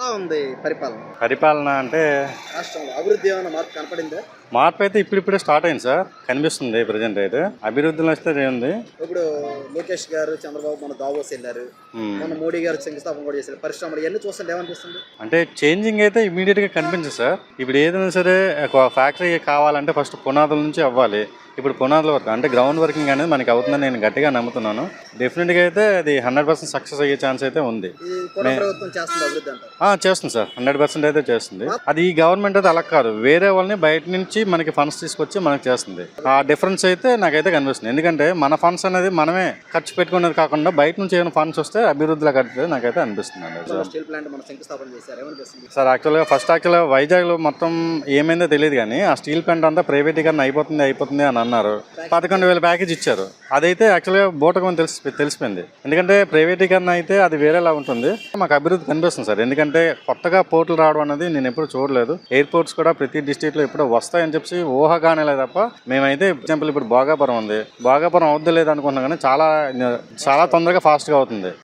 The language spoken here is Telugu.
ఎలా ఉంది పరిపాలన? పరిపాలన అంటే రాష్ట్రంలో అభివృద్ధి ఏమైనా మార్పు కనపడిందా? మార్పు అయితే ఇప్పుడిప్పుడే స్టార్ట్ అయింది సార్, కనిపిస్తుంది ప్రజెంట్ అయితే. అభివృద్ధిలో వస్తే ఉంది. ఇప్పుడు లోకేష్ గారు, చంద్రబాబు మన దావోస్ వెళ్ళారు. మన మోడీ గారు శంకుస్థాపన కూడా చేశారు. పరిశ్రమలు ఇవన్నీ చూస్తుంటే ఏమనిపిస్తుంది? అంటే చేంజింగ్ అయితే ఇమీడియట్ గా కనిపించదు సార్. ఇప్పుడు ఏదైనా సరే ఒక ఫ్యాక్టరీ కావాలంటే ఫస్ట్ పునాదుల నుంచి అవ్వాలి. ఇప్పుడు పునాదుల వర్క్ అంటే గ్రౌండ్ వర్కింగ్ అనేది మనకి అవుతుందని నేను గట్టిగా నమ్ముతున్నాను. డెఫినెట్గా అయితే అది 100% సక్సెస్ అయ్యే ఛాన్స్ అయితే ఉంది. ఈ కూడా ప్రభుత్వం చేస్తుంది అభివృద్ధి అంటారు. చేస్తుంది సార్, 100% అయితే చేస్తుంది. అది ఈ గవర్నమెంట్ అయితే అలా కాదు, వేరే వాళ్ళని బయట నుంచి మనకి ఫండ్స్ తీసుకొచ్చి మనకి చేస్తుంది. ఆ డిఫరెన్స్ అయితే నాకైతే కనిపిస్తుంది. ఎందుకంటే మన ఫండ్స్ అనేది మనమే ఖర్చు పెట్టుకునేది కాకుండా బయట నుంచి ఏమైనా ఫండ్స్ వస్తే అభివృద్ధిలో కడితే నాకైతే అనిపిస్తుంది అండి. స్టీల్ ప్లాంట్ మన శంకుస్థాపన చేశారు, ఏమనిపిస్తుంది సార్? యాక్చువల్గా వైజాగ్లో మొత్తం ఏమైందో తెలియదు కానీ ఆ స్టీల్ ప్లాంట్ అంతా ప్రైవేటీకరణ అయిపోతుంది అని అన్నారు. 11,000 ప్యాకేజ్ ఇచ్చారు. అదైతే యాక్చువల్గా బోటకం తెలిసిపోయింది. ఎందుకంటే ప్రైవేటీకరణ అయితే అది వేరేలా ఉంటుంది. మాకు అభివృద్ధి కనిపిస్తుంది సార్. ఎందుకంటే కొత్తగా పోర్టులు రావడం అనేది నేను ఎప్పుడు చూడలేదు. ఎయిర్పోర్ట్స్ కూడా ప్రతి డిస్ట్రిక్ట్లో ఎప్పుడో వస్తాయని చెప్పి ఊహగానే తప్ప మేమైతే ఎగ్జాంపుల్ ఇప్పుడు భోగాపురం ఉంది, భోగాపురం అవుద్ది లేదు అనుకుంటున్నాం కానీ చాలా తొందరగా ఫాస్ట్గా అవుతుంది.